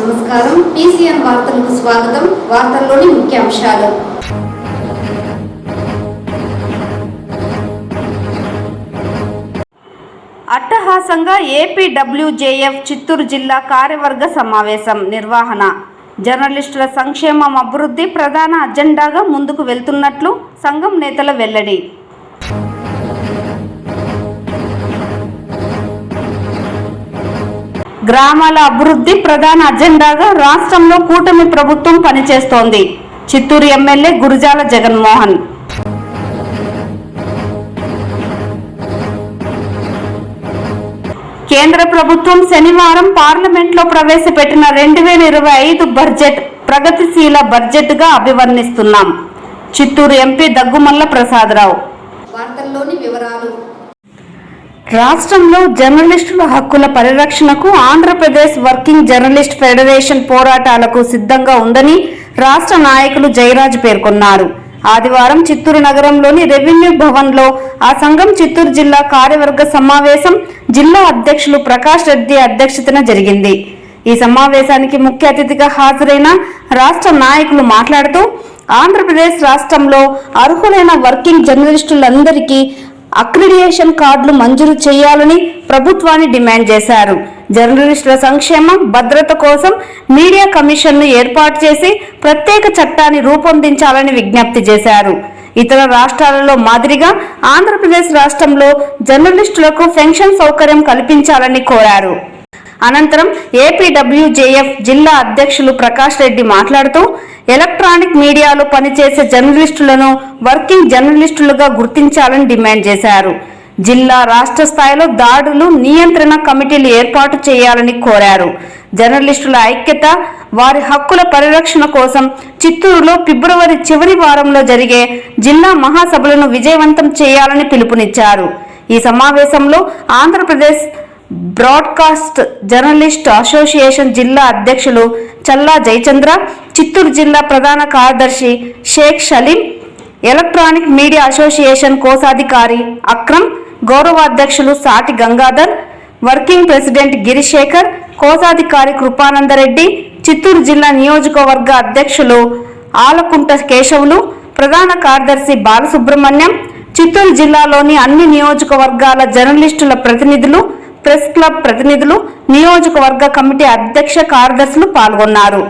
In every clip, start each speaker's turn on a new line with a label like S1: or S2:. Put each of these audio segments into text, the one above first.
S1: నమస్కారం. టీసీఎన్ వార్తలకు స్వాగతం. వార్తల్లోని ముఖ్యాంశాలు. అట్టహాసంగా ఏపీడబ్ల్యూజేఎఫ్ చిత్తూరు జిల్లా కార్యవర్గ సమావేశం నిర్వహణ. జర్నలిస్టుల సంక్షేమం, అభివృద్ధి ప్రధాన అజెండాగా ముందుకు వెళ్తున్నట్లు సంఘం నేతల వెల్లడి. గ్రామాల అభివృద్ధి ప్రధాన అజెండాగా రాష్ట్రంలో కూటమి ప్రభుత్వం పనిచేస్తోంది. చిత్తూరు ఎమ్మెల్యే గురజాల జగన్మోహన్. కేంద్ర ప్రభుత్వం శనివారం పార్లమెంట్లో ప్రవేశపెట్టిన 2025 బడ్జెట్ ప్రగతిశీల బడ్జెట్గా అభివర్ణిస్తున్నాం. చిత్తూరు ఎంపీ దగ్గుమల్ల ప్రసాదరావు. వార్తల్లోని వివరాలు. రాష్ట్రంలో జర్నలిస్టుల హక్కుల పరిరక్షణకు ఆంధ్రప్రదేశ్ వర్కింగ్ జర్నలిస్ట్ ఫెడరేషన్ పోరాటాలకు సిద్ధంగా ఉందని రాష్ట్ర నాయకులు జయరాజ్ పేర్కొన్నారు. ఆదివారం చిత్తూరు నగరంలోని రెవెన్యూ భవన్లో ఆ సంఘం చిత్తూరు జిల్లా కార్యవర్గ సమావేశం జిల్లా అధ్యక్షులు ప్రకాష్ రెడ్డి అధ్యక్షతన జరిగింది. ఈ సమావేశానికి ముఖ్య అతిథిగా హాజరైన రాష్ట్ర నాయకులు మాట్లాడుతూ ఆంధ్రప్రదేశ్ రాష్ట్రంలో అర్హులైన వర్కింగ్ జర్నలిస్టులందరికీ అక్రిడియేషన్ కార్డులు మంజూరు చేయాలని ప్రభుత్వాన్ని డిమాండ్ చేశారు. జర్నలిస్టుల సంక్షేమం, భద్రత కోసం మీడియా కమిషన్ను ఏర్పాటు చేసి ప్రత్యేక చట్టాన్ని రూపొందించాలని విజ్ఞప్తి చేశారు. ఇతర రాష్ట్రాలలో మాదిరిగా ఆంధ్రప్రదేశ్ రాష్ట్రంలో జర్నలిస్టులకు పెన్షన్ సౌకర్యం కల్పించాలని కోరారు. అనంతరం ఏపీడబ్ల్యూజేఎఫ్ జిల్లా అధ్యక్షులు ప్రకాష్ రెడ్డి మాట్లాడుతూ ఎలక్ట్రానిక్ మీడియాలో పనిచేసే జర్నలిస్టులను వర్కింగ్ జర్నలిస్టులుగా గుర్తించాలని డిమాండ్ చేశారు. జిల్లా, రాష్ట్ర స్థాయిలో దాడులు నియంత్రణ కమిటీలు ఏర్పాటు చేయాలని కోరారు. జర్నలిస్టుల ఐక్యత, వారి హక్కుల పరిరక్షణ కోసం చిత్తూరులో ఫిబ్రవరి చివరి వారంలో జరిగే జిల్లా మహాసభలను విజయవంతం చేయాలని పిలుపునిచ్చారు. ఈ సమావేశంలో ఆంధ్రప్రదేశ్ బ్రాడ్కాస్ట్ జర్నలిస్ట్ అసోసియేషన్ జిల్లా అధ్యక్షులు చల్లా జయచంద్ర, చిత్తూరు జిల్లా ప్రధాన కార్యదర్శి Sheikh Saleem, electronic media association కోశాధికారి అక్రమ్, గౌరవాధ్యక్షులు సాటి గంగాధర్, వర్కింగ్ ప్రెసిడెంట్ గిరిశేఖర్, కోశాధికారి కృపానందరెడ్డి, చిత్తూరు జిల్లా నియోజకవర్గ అధ్యక్షులు ఆలకుంట కేశవులు, ప్రధాన కార్యదర్శి బాలసుబ్రహ్మణ్యం, చిత్తూరు జిల్లాలోని అన్ని నియోజకవర్గాల జర్నలిస్టుల ప్రతినిధులు, ప్రెస్ క్లబ్ ప్రతినిధులు, నియోజకవర్గ కమిటీ అధ్యక్ష కార్యదర్శులు పాల్గొన్నారు.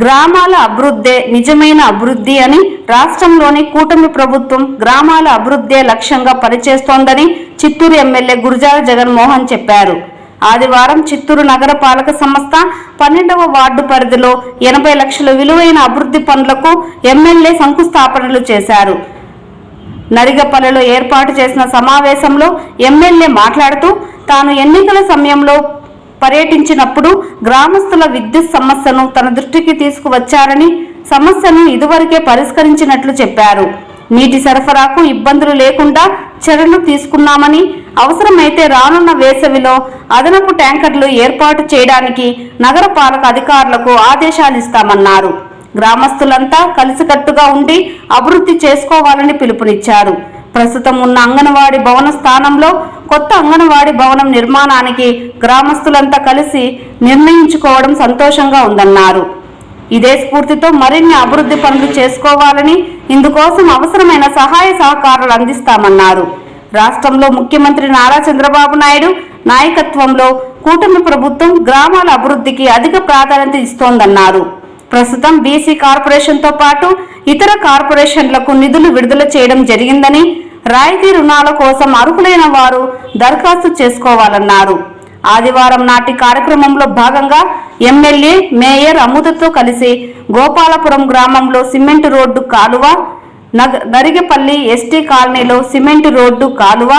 S1: గ్రామాల అభివృద్ధే నిజమైన అభివృద్ధి అని రాష్ట్రంలోని కూటమి ప్రభుత్వం గ్రామాల అభివృద్ధే లక్ష్యంగా పనిచేస్తోందని చిత్తూరు ఎమ్మెల్యే గురజాల జగన్మోహన్ చెప్పారు. ఆదివారం చిత్తూరు నగర పాలక సంస్థ 12వ వార్డు పరిధిలో 80 లక్షల విలువైన అభివృద్ధి పనులకు ఎమ్మెల్యే శంకుస్థాపనలు చేశారు. నరిగపల్లిలో ఏర్పాటు చేసిన సమావేశంలో ఎమ్మెల్యే మాట్లాడుతూ తాను ఎన్నికల సమయంలో పర్యటించినప్పుడు గ్రామస్తుల విద్యుత్ సమస్యను తన దృష్టికి తీసుకువచ్చారని, సమస్యను ఇదివరకే పరిష్కరించినట్లు చెప్పారు. నీటి సరఫరాకు ఇబ్బందులు లేకుండా చర్యలు తీసుకున్నామని, అవసరమైతే రానున్న వేసవిలో అదనపు ట్యాంకర్లు ఏర్పాటు చేయడానికి నగరపాలక అధికారులకు ఆదేశాలు ఇస్తామన్నారు. గ్రామస్తులంతా కలిసికట్టుగా ఉండి అభివృద్ధి చేసుకోవాలని పిలుపునిచ్చారు. ప్రస్తుతం ఉన్న అంగన్వాడీ భవన స్థానంలో కొత్త అంగన్వాడీ భవనం నిర్మాణానికి గ్రామస్తులంతా కలిసి నిర్ణయించుకోవడం సంతోషంగా ఉందన్నారు. ఇదే స్ఫూర్తితో మరిన్ని అభివృద్ధి పనులు చేసుకోవాలని, ఇందుకోసం అవసరమైన సహాయ సహకారాలు అందిస్తామన్నారు. రాష్ట్రంలో ముఖ్యమంత్రి నారా చంద్రబాబు నాయుడు నాయకత్వంలో కూటమి ప్రభుత్వం గ్రామాల అభివృద్ధికి అధిక ప్రాధాన్యత ఇస్తోందన్నారు. ప్రస్తుతం బీసీ కార్పొరేషన్తో పాటు ఇతర కార్పొరేషన్లకు నిధులు విడుదల చేయడం జరిగిందని, రాయితీ రుణాల కోసం అర్హులైన వారు దరఖాస్తు చేసుకోవాలన్నారు. ఆదివారం నాటి కార్యక్రమంలో భాగంగా ఎమ్మెల్యే మేయర్ అమృతతో కలిసి గోపాలపురం గ్రామంలో సిమెంట్ రోడ్డు కాలువ, నరిగపల్లి ఎస్టీ కాలనీలో సిమెంట్ రోడ్డు కాలువ,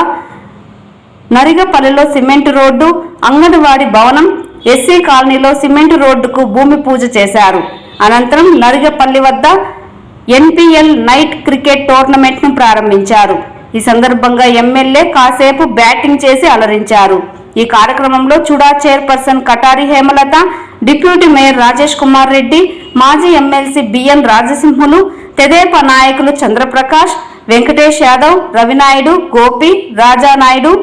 S1: నరిగపల్లిలో సిమెంట్ రోడ్డు, అంగన్వాడీ భవనం, ఎస్సీ కాలనీలో సిమెంట్ రోడ్డుకు భూమి పూజ చేశారు. అనంతరం నరిగపల్లి వద్ద ఎన్పిఎల్ నైట్ క్రికెట్ టోర్నమెంట్ను ప్రారంభించారు. ఈ సందర్భంగా ఎమ్మెల్యే కాసేపు బ్యాటింగ్ చేసి అలరించారు. ఈ కార్యక్రమంలో CHUDA chairperson Katari Hemalatha, deputy mayor Rajesh Kumar Reddy, మాజీ ఎమ్మెల్సీ బిఎన్ రాజసింహులు, తెదేపా నాయకులు చంద్రప్రకాష్, వెంకటేష్ యాదవ్, రవినాయుడు, గోపి, రాజానాయుడు,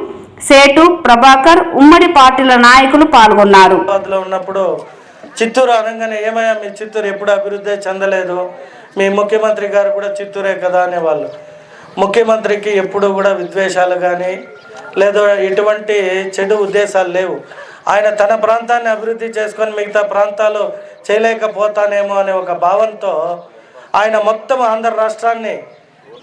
S1: సేటు, ప్రభాకర్, ఉమ్మడి పార్టీల నాయకులు పాల్గొన్నారు.
S2: ఉన్నప్పుడు చిత్తూరు అనగానే ఏమయ్యా మీ చిత్తూరు ఎప్పుడు అభివృద్ధి చెందలేదు, మీ ముఖ్యమంత్రి గారు కూడా చిత్తూరే కదా అనేవాళ్ళు. ముఖ్యమంత్రికి ఎప్పుడు కూడా విద్వేషాలు కానీ లేదా ఎటువంటి చెడు ఉద్దేశాలు లేవు. ఆయన తన ప్రాంతాన్ని అభివృద్ధి చేసుకొని మిగతా ప్రాంతాలు చేయలేకపోతానేమో అనే ఒక భావంతో ఆయన మొత్తం ఆంధ్ర రాష్ట్రాన్ని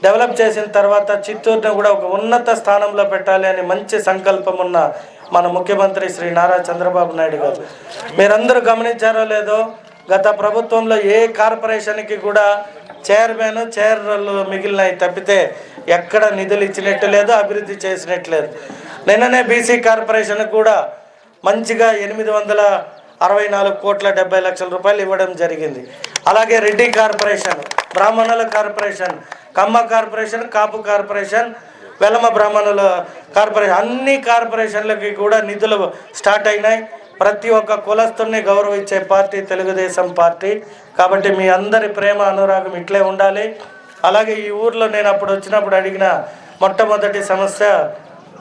S2: డెవలప్ చేసిన తర్వాత చిత్తూరుని కూడా ఒక ఉన్నత స్థానంలో పెట్టాలి అని మంచి సంకల్పం ఉన్న మన ముఖ్యమంత్రి శ్రీ నారా చంద్రబాబు నాయుడు గారు. మీరందరూ గమనించారో లేదో, గత ప్రభుత్వంలో ఏ కార్పొరేషన్కి కూడా చైర్లు మిగిలినవి తప్పితే ఎక్కడ నిధులు ఇచ్చినట్టు లేదు, అభివృద్ధి చేసినట్టు లేదు. నిన్ననే బీసీ కార్పొరేషన్ కూడా మంచిగా 864,70,00,000 రూపాయలు ఇవ్వడం జరిగింది. అలాగే రెడ్డి కార్పొరేషన్, బ్రాహ్మణుల కార్పొరేషన్, కమ్మ కార్పొరేషన్, కాపు కార్పొరేషన్, వెలమ బ్రాహ్మణుల కార్పొరేషన్, అన్ని కార్పొరేషన్లకి కూడా నిధులు స్టార్ట్ అయినాయి. ప్రతి ఒక్క కులస్తుల్ని గౌరవించే పార్టీ తెలుగుదేశం పార్టీ. కాబట్టి మీ అందరి ప్రేమ అనురాగం ఇట్లే ఉండాలి. అలాగే ఈ ఊర్లో నేను అప్పుడు వచ్చినప్పుడు అడిగిన మొట్టమొదటి సమస్య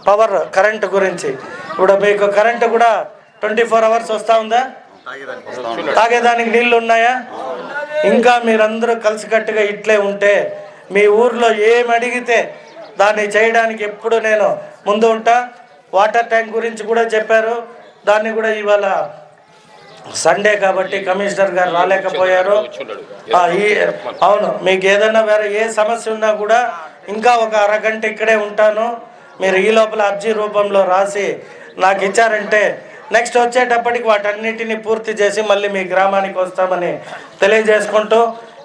S2: పవర్, కరెంటు గురించి. ఇప్పుడు మీకు కరెంటు కూడా 24 అవర్స్ వస్తూ ఉందా? తాగేదానికి నీళ్ళు ఉన్నాయా? ఇంకా మీరందరూ కలిసికట్టుగా ఇట్లే ఉంటే మీ ఊర్లో ఏమి అడిగితే దాన్ని చేయడానికి ఎప్పుడు నేను ముందు ఉంటా. వాటర్ ట్యాంక్ గురించి కూడా చెప్పారు, దాన్ని కూడా ఇవాళ సండే కాబట్టి కమిషనర్ గారు రాలేకపోయారు. అవును, మీకు ఏదైనా వేరే ఏ సమస్య ఉన్నా కూడా ఇంకా ఒక అరగంట ఇక్కడే ఉంటాను. మీరు ఈ లోపల అర్జీ రూపంలో రాసి నాకు ఇచ్చారంటే నెక్స్ట్ వచ్చేటప్పటికి వాటన్నిటిని పూర్తి చేసి మళ్ళీ మీ గ్రామానికి వస్తామని తెలియజేసుకుంటూ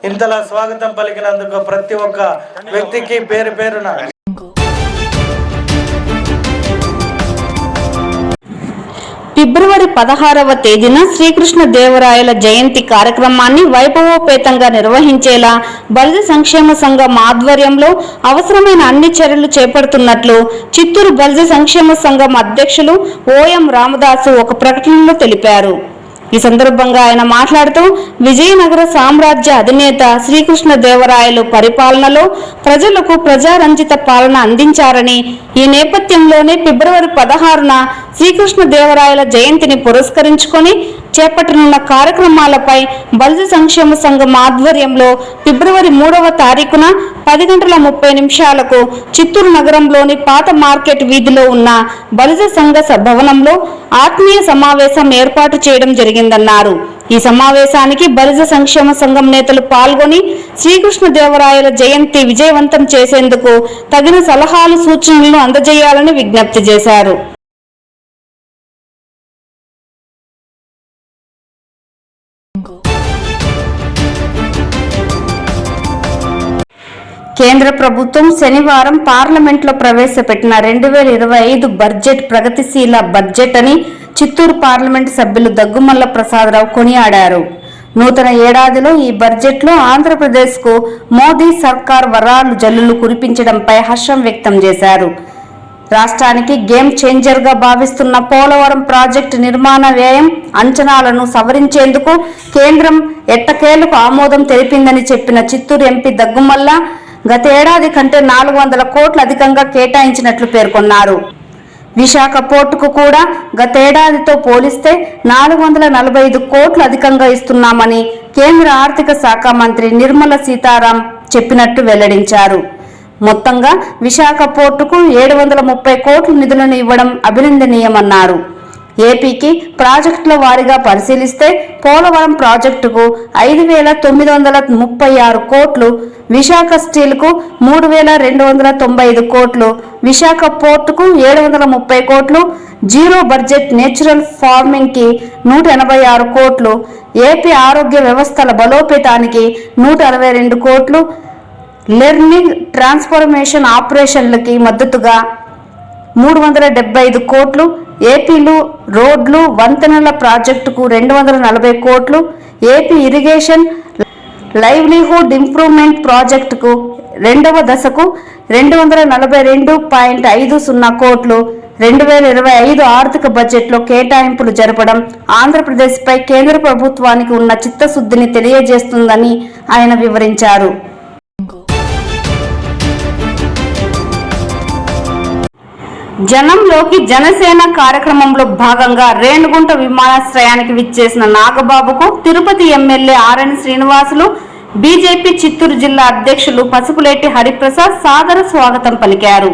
S2: ఇంతలా స్వాగతం పలికినందుకు ప్రతి ఒక్క వ్యక్తికి పేరు పేరున
S1: ఫిబ్రవరి 16వ తేదీన శ్రీకృష్ణ దేవరాయల జయంతి కార్యక్రమాన్ని వైభవోపేతంగా నిర్వహించేలా బలిజ సంక్షేమ సంఘం ఆధ్వర్యంలో అవసరమైన అన్ని చర్యలు చేపడుతున్నట్లు చిత్తూరు బలిజ సంక్షేమ సంఘం అధ్యక్షులు ఓఎం రామదాసు ఒక ప్రకటనలో తెలిపారు. ఈ సందర్భంగా ఆయన మాట్లాడుతూ విజయనగర సామ్రాజ్య అధినేత శ్రీకృష్ణ దేవరాయలు పరిపాలనలో ప్రజలకు ప్రజారంజిత పాలన అందించారని, ఈ నేపథ్యంలోనే ఫిబ్రవరి 16న శ్రీకృష్ణ దేవరాయల జయంతిని పురస్కరించుకొని చేపట్టనున్న కార్యక్రమాలపై బలిజ సంక్షేమ సంఘం ఆధ్వర్యంలో ఫిబ్రవరి 3వ తారీఖున 10:30 చిత్తూరు నగరంలోని పాత మార్కెట్ వీధిలో ఉన్న బలిజ సంఘ భవనంలో ఆత్మీయ సమావేశం ఏర్పాటు చేయడం జరిగిందన్నారు. ఈ సమావేశానికి బలిజ సంక్షేమ సంఘం నేతలు పాల్గొని శ్రీకృష్ణదేవరాయల జయంతి విజయవంతం చేసేందుకు తగిన సలహాలు సూచనలను అందజేయాలని విజ్ఞప్తి చేశారు. కేంద్ర ప్రభుత్వం శనివారం పార్లమెంట్లో ప్రవేశపెట్టిన 2025 బడ్జెట్ ప్రగతిశీల బడ్జెట్ అని చిత్తూరు పార్లమెంటు సభ్యులు దగ్గుమల్ల ప్రసాదరావు కొనియాడారు. నూతన ఏడాదిలో ఈ బడ్జెట్లో ఆంధ్రప్రదేశ్కు మోదీ సర్కార్ వరాలు జల్లులు కురిపించడంపై హర్షం వ్యక్తం చేశారు. రాష్ట్రానికి గేమ్ చేంజర్గా భావిస్తున్న పోలవరం ప్రాజెక్టు నిర్మాణ వ్యయం అంచనాలను సవరించేందుకు కేంద్రం ఎట్టకేలకు ఆమోదం తెలిపిందని చెప్పిన చిత్తూరు ఎంపీ దగ్గుమల్ల గత ఏడాది కంటే 400 కోట్లు అధికంగా కేటాయించినట్లు పేర్కొన్నారు. విశాఖ పోర్టుకు కూడా గతేడాదితో పోలిస్తే 445 కోట్లు అధికంగా ఇస్తున్నామని కేంద్ర ఆర్థిక శాఖ మంత్రి నిర్మలా సీతారాం చెప్పినట్టు వెల్లడించారు. మొత్తంగా విశాఖ పోర్టుకు 730 కోట్ల నిధులను ఇవ్వడం అభినందనీయమన్నారు. ఏపీకి ప్రాజెక్టుల వారీగా పరిశీలిస్తే పోలవరం ప్రాజెక్టుకు 5,936 కోట్లు, విశాఖ స్టీల్కు 3,295 కోట్లు, విశాఖ పోర్టుకు 730 కోట్లు, జీరో బడ్జెట్ నేచురల్ ఫార్మింగ్కి 186 కోట్లు, ఏపీ ఆరోగ్య వ్యవస్థల బలోపేతానికి 162 కోట్లు, లెర్నింగ్ ట్రాన్స్ఫర్మేషన్ ఆపరేషన్లకి మద్దతుగా 375 కోట్లు, ఏపీలో రోడ్లు వంతెనల ప్రాజెక్టుకు 240 కోట్లు, ఏపీ ఇరిగేషన్ లైవ్లీహుడ్ ఇంప్రూవ్మెంట్ ప్రాజెక్టుకు 2వ దశకు 242.50 కోట్లు 2025 ఆర్థిక బడ్జెట్లో కేటాయింపులు జరపడం ఆంధ్రప్రదేశ్పై కేంద్ర ప్రభుత్వానికి ఉన్న చిత్తశుద్ధిని తెలియజేస్తుందని ఆయన వివరించారు. జనంలోకి జనసేన కార్యక్రమంలో భాగంగా రేణుగుంట విమానాశ్రయానికి విచ్చేసిన నాగబాబుకు Tirupati MLA RN Srinivasulu, BJP Chittoor జిల్లా అధ్యక్షులు పసుపులేటి హరిప్రసాద్ సాదర స్వాగతం పలికారు.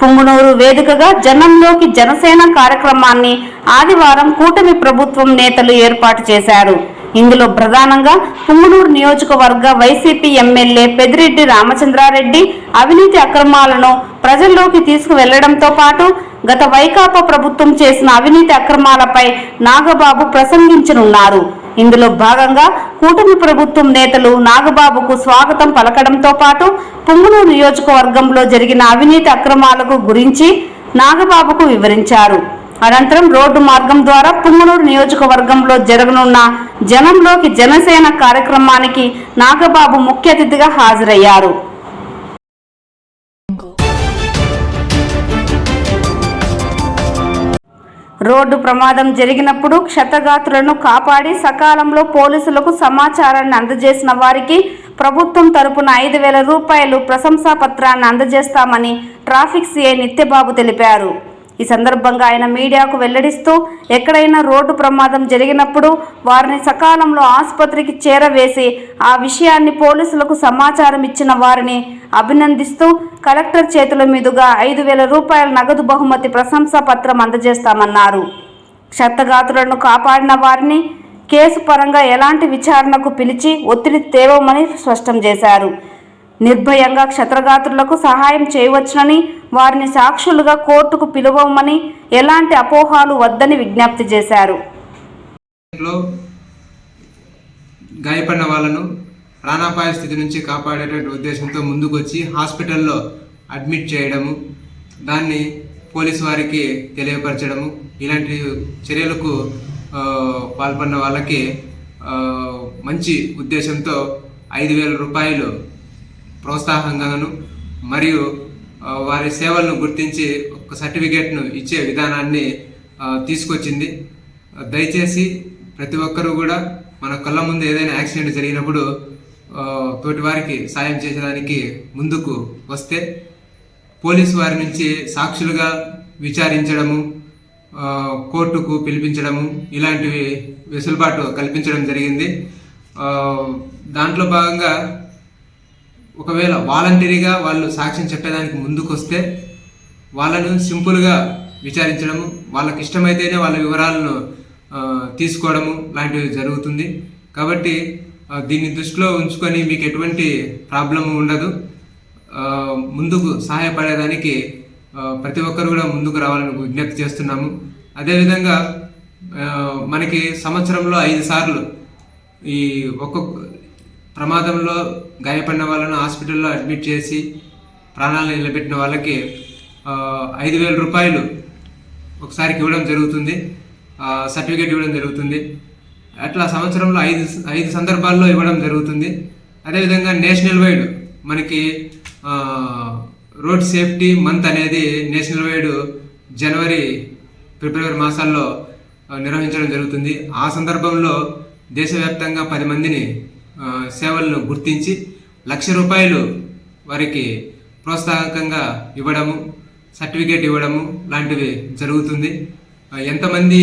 S1: పుంగునూరు వేదికగా జనంలోకి జనసేన కార్యక్రమాన్ని ఆదివారం కూటమి ప్రభుత్వం నేతలు ఏర్పాటు చేశారు. ఇందులో ప్రధానంగా పుంగునూరు నియోజకవర్గ వైసీపీ ఎమ్మెల్యే పెద్దిరెడ్డి రామచంద్రారెడ్డి అవినీతి అక్రమాలను ప్రజల్లోకి తీసుకువెళ్లడంతో పాటు గత వైకాపా ప్రభుత్వం చేసిన అవినీతి అక్రమాలపై నాగబాబు ప్రసంగించనున్నారు. ఇందులో భాగంగా కూటమి ప్రభుత్వం నేతలు నాగబాబుకు స్వాగతం పలకడంతో పాటు పుంగునూరు నియోజకవర్గంలో జరిగిన అవినీతి అక్రమాలకు గురించి నాగబాబుకు వివరించారు. అనంతరం రోడ్డు మార్గం ద్వారా పుంగునూరు నియోజకవర్గంలో జరగనున్న జనంలోకి జనసేన కార్యక్రమానికి నాగబాబు ముఖ్య అతిథిగా హాజరయ్యారు. రోడ్డు ప్రమాదం జరిగినప్పుడు క్షతగాత్రులను కాపాడి సకాలంలో పోలీసులకు సమాచారాన్ని అందజేసిన వారికి ప్రభుత్వం తరపున 5,000 రూపాయలు ప్రశంసా పత్రాన్ని అందజేస్తామని ట్రాఫిక్ సిఐ నిత్యబాబు తెలిపారు. ఈ సందర్భంగా ఆయన మీడియాకు వెల్లడిస్తూ ఎక్కడైనా రోడ్డు ప్రమాదం జరిగినప్పుడు వారిని సకాలంలో ఆసుపత్రికి చేరవేసి ఆ విషయాన్ని పోలీసులకు సమాచారం ఇచ్చిన వారిని అభినందిస్తూ కలెక్టర్ చేతుల మీదుగా 5,000 రూపాయల నగదు బహుమతి ప్రశంసా పత్రం అందజేస్తామన్నారు. క్షతగాత్రులను కాపాడిన వారిని కేసు పరంగా ఎలాంటి విచారణకు పిలిచి ఒత్తిడి తేవమని స్పష్టం చేశారు. నిర్భయంగా క్షతగాత్రులకు సహాయం చేయవచ్చునని, వారిని సాక్షులుగా కోర్టుకు పిలువమని, ఎలాంటి అపోహాలు వద్దని విజ్ఞప్తి చేశారు.
S3: గాయపడిన వాళ్ళను ప్రాణాపాయ స్థితి నుంచి కాపాడేటువంటి ఉద్దేశంతో ముందుకొచ్చి హాస్పిటల్లో అడ్మిట్ చేయడము, దాన్ని పోలీసు వారికి తెలియపరచడము, ఇలాంటి చర్యలకు పాల్పడిన వాళ్ళకి మంచి ఉద్దేశంతో 5,000 రూపాయలు ప్రోత్సాహంగాను మరియు వారి సేవలను గుర్తించి ఒక సర్టిఫికేట్ను ఇచ్చే విధానాన్ని తీసుకొచ్చింది. దయచేసి ప్రతి ఒక్కరూ కూడా మన కళ్ళ ముందు ఏదైనా యాక్సిడెంట్ జరిగినప్పుడు తోటి వారికి సాయం చేసేదానికి ముందుకు వస్తే పోలీసు వారి నుంచి సాక్షులుగా విచారించడము, కోర్టుకు పిలిపించడము ఇలాంటివి వెసులుబాటు కల్పించడం జరిగింది. దాంట్లో భాగంగా ఒకవేళ వాలంటరీగా వాళ్ళు సాక్ష్యం చెప్పేదానికి ముందుకొస్తే వాళ్ళను సింపుల్గా విచారించడము, వాళ్ళకి ఇష్టమైతేనే వాళ్ళ వివరాలను తీసుకోవడము లాంటివి జరుగుతుంది. కాబట్టి దీన్ని దృష్టిలో ఉంచుకొని మీకు ఎటువంటి ప్రాబ్లము ఉండదు. ముందుకు సహాయపడేదానికి ప్రతి ఒక్కరు కూడా ముందుకు రావాలని విజ్ఞప్తి చేస్తున్నాము. అదేవిధంగా మనకి సంవత్సరంలో 5 సార్లు ఈ ఒక్కొక్క ప్రమాదంలో గాయపడిన వాళ్ళను హాస్పిటల్లో అడ్మిట్ చేసి ప్రాణాలను నిలబెట్టిన వాళ్ళకి 5,000 రూపాయలు ఒకసారికి ఇవ్వడం జరుగుతుంది, సర్టిఫికేట్ ఇవ్వడం జరుగుతుంది. అట్లా సంవత్సరంలో 5 సందర్భాల్లో ఇవ్వడం జరుగుతుంది. అదేవిధంగా నేషనల్ వైడ్ మనకి రోడ్ సేఫ్టీ మంత్ అనేది నేషనల్ వైడ్ జనవరి, ఫిబ్రవరి మాసాల్లో నిర్వహించడం జరుగుతుంది. ఆ సందర్భంలో దేశవ్యాప్తంగా 10 మందిని సేవలను గుర్తించి 1,00,000 రూపాయలు వారికి ప్రోత్సాహకంగా ఇవ్వడము, సర్టిఫికేట్ ఇవ్వడము లాంటివి జరుగుతుంది. ఎంతమంది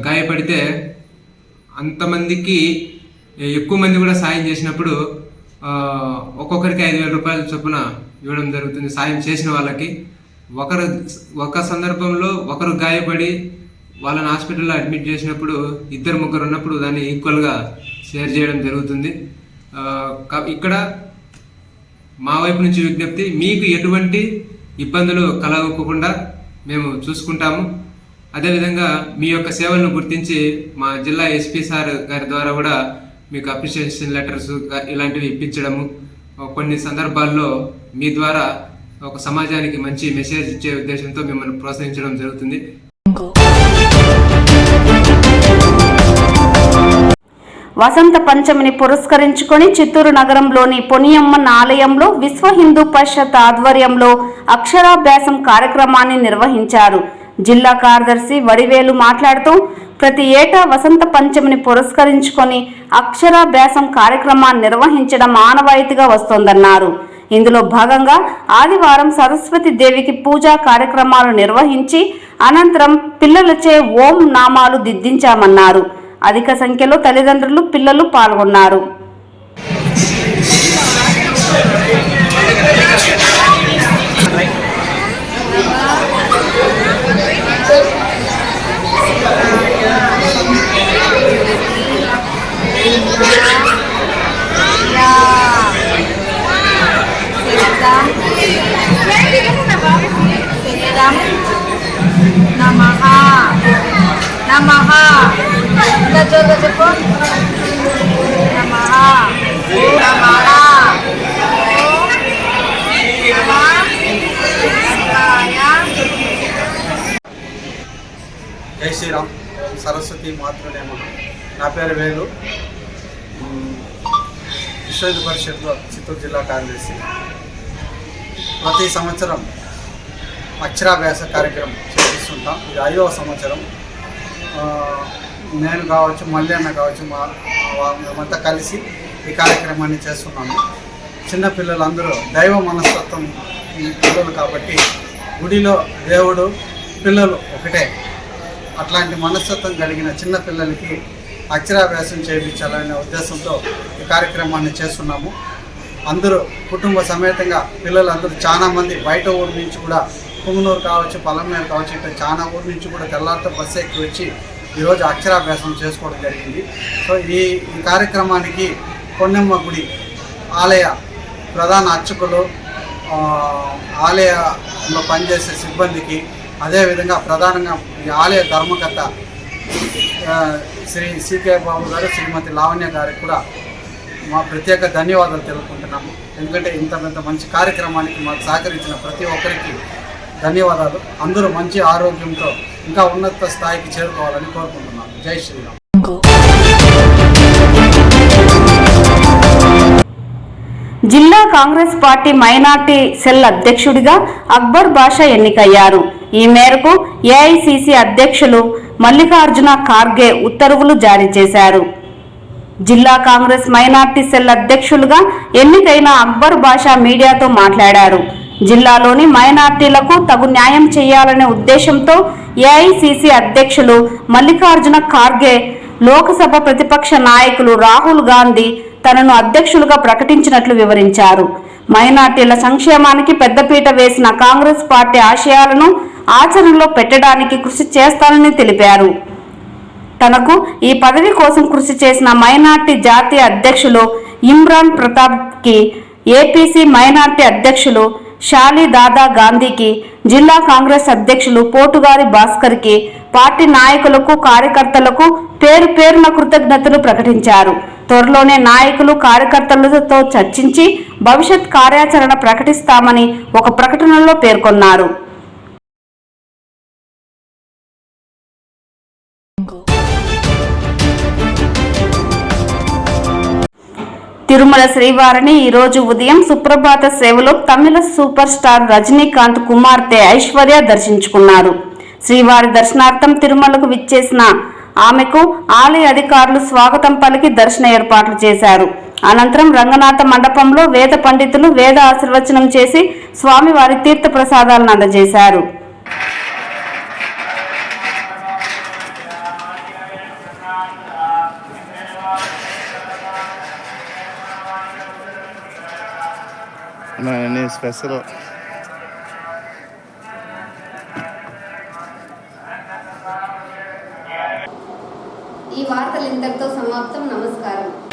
S3: గాయపడితే అంతమందికి ఎక్కువ మంది కూడా సాయం చేసినప్పుడు ఒక్కొక్కరికి 5,000 రూపాయల చొప్పున ఇవ్వడం జరుగుతుంది సాయం చేసిన వాళ్ళకి. ఒక సందర్భంలో ఒకరు గాయపడి వాళ్ళని హాస్పిటల్లో అడ్మిట్ చేసినప్పుడు 2-3 ఉన్నప్పుడు దాన్ని ఈక్వల్గా షేర్ చేయడం జరుగుతుంది. ఇక్కడ మా వైపు నుంచి విజ్ఞప్తి, మీకు ఎటువంటి ఇబ్బందులు కలగకుండా మేము చూసుకుంటాము. అదేవిధంగా మీ యొక్క సేవలను గుర్తించి మా జిల్లా ఎస్పీ సార్ గారి ద్వారా కూడా మీకు అప్రిషియేషన్ లెటర్స్ ఇలాంటివి ఇప్పించడము, కొన్ని సందర్భాల్లో మీ ద్వారా ఒక సమాజానికి మంచి మెసేజ్ ఇచ్చే ఉద్దేశంతో మిమ్మల్ని ప్రోత్సహించడం జరుగుతుంది.
S1: వసంత పంచమిని పురస్కరించుకొని చిత్తూరు నగరంలోని పొనియమ్మన్ ఆలయంలో విశ్వ హిందూ పరిషత్ ఆధ్వర్యంలో అక్షరాభ్యాసం కార్యక్రమాన్ని నిర్వహించారు. జిల్లా కార్యదర్శి వడివేలు మాట్లాడుతూ ప్రతి ఏటా వసంత పంచమిని పురస్కరించుకొని అక్షరాభ్యాసం కార్యక్రమాన్ని నిర్వహించడం ఆనవాయితీగా వస్తోందన్నారు. ఇందులో భాగంగా ఆదివారం సరస్వతి దేవికి పూజా కార్యక్రమాలు నిర్వహించి అనంతరం పిల్లలచే ఓం నామాలు దిద్దించామన్నారు. అధిక సంఖ్యలో తల్లిదండ్రులు, పిల్లలు పాల్గొన్నారు.
S4: జై శ్రీరామ్. సరస్వతి మాతృనేమ. నా పేరు వేలు, విశ్వ హిందూ పరిషత్లో చిత్తూరు జిల్లా కార్యదర్శి. ప్రతి సంవత్సరం అక్షరాభ్యాస కార్యక్రమం చేపిస్తుంటాం. ఇది 5వ సంవత్సరం. నేను కావచ్చు, మళ్ళీ అన్న కావచ్చు, మేమంతా కలిసి ఈ కార్యక్రమాన్ని చేస్తున్నాము. చిన్నపిల్లలందరూ దైవ మనస్తత్వం పిల్లలు కాబట్టి గుడిలో దేవుడు, పిల్లలు ఒకటే. అట్లాంటి మనస్తత్వం కలిగిన చిన్నపిల్లలకి అక్షరాభ్యాసం చేయించాలనే ఉద్దేశంతో ఈ కార్యక్రమాన్ని చేస్తున్నాము. అందరూ కుటుంబ సమేతంగా పిల్లలందరూ చాలామంది బయట ఊరు నుంచి కూడా, పుంగనూరు కావచ్చు, పలమనేరు కావచ్చు, ఇట్లా చాలా ఊరు నుంచి కూడా తెల్లారితో బస్సు ఎక్కి వచ్చి ఈరోజు అక్షరాభ్యాసం చేసుకోవడం జరిగింది. సో ఈ కార్యక్రమానికి పొన్నమ్మ గుడి ఆలయ ప్రధాన అర్చకులు, ఆలయంలో పనిచేసే సిబ్బందికి, అదేవిధంగా ప్రధానంగా ఈ ఆలయ ధర్మకర్త శ్రీ సికే బాబు గారు, శ్రీమతి లావణ్య గారికి కూడా మా ప్రత్యేక ధన్యవాదాలు తెలుపుకుంటున్నాము. ఎందుకంటే ఇంత పెద్ద మంచి కార్యక్రమానికి మాకు సహకరించిన ప్రతి ఒక్కరికి ధన్యవాదాలు. అందరూ మంచి ఆరోగ్యంతో ఇంకా ఉన్నత స్థాయికి చేరుకోవాలని కోరుకుంటున్నాను. జై శ్రీరామ్.
S1: జిల్లా కాంగ్రెస్ పార్టీ మైనార్టీ సెల్ అధ్యక్షుడిగా అక్బర్ బాషా ఎన్నికయ్యారు. ఈ మేరకు ఏఐసిసి అధ్యక్షులు మల్లికార్జున ఖార్గే ఉత్తర్వులు జారీ చేశారు. జిల్లా కాంగ్రెస్ మైనార్టీ సెల్ అధ్యక్షులుగా ఎన్నికైన అక్బర్ బాషా మీడియాతో మాట్లాడారు. జిల్లాలోని మైనార్టీలకు తగు న్యాయం చేయాలనే ఉద్దేశంతో ఏఐసిసి అధ్యక్షులు మల్లికార్జున ఖార్గే, లోకసభ ప్రతిపక్ష నాయకులు రాహుల్ గాంధీ తనను అధ్యక్షులుగా ప్రకటించినట్లు వివరించారు. మైనార్టీల సంక్షేమానికి పెద్దపీట వేసిన కాంగ్రెస్ పార్టీ ఆశయాలను ఆచరణలో పెట్టడానికి కృషి చేస్తానని తెలిపారు. తనకు ఈ పదవి కోసం కృషి చేసిన మైనార్టీ జాతీయ అధ్యక్షులు ఇమ్రాన్ ప్రతాప్కి, ఏపీసీ మైనార్టీ అధ్యక్షులు షాలి దాదా గాంధీకి, జిల్లా కాంగ్రెస్ అధ్యక్షులు పోటుగారి భాస్కర్కి, పార్టీ నాయకులకు, కార్యకర్తలకు పేరు పేరున కృతజ్ఞతలు ప్రకటించారు. త్వరలోనే నాయకులు, కార్యకర్తలతో చర్చించి భవిష్యత్ కార్యాచరణ ప్రకటిస్తామని ఒక ప్రకటనలో పేర్కొన్నారు. తిరుమల శ్రీవారిని ఈరోజు ఉదయం సుప్రభాత సేవలో తమిళ సూపర్ స్టార్ రజనీకాంత్ కుమార్తె ఐశ్వర్య దర్శించుకున్నారు. శ్రీవారి దర్శనార్థం తిరుమలకు విచ్చేసిన ఆమెకు ఆలయ అధికారులు స్వాగతం పలికి దర్శన ఏర్పాట్లు చేశారు. అనంతరం రంగనాథ మండపంలో వేద పండితులు వేద ఆశీర్వచనం చేసి స్వామివారి తీర్థ ప్రసాదాలను అందజేశారు.
S5: స్పెషల్
S1: ఈ వార్తలు ఇంతటితో సమాప్తం. నమస్కారం.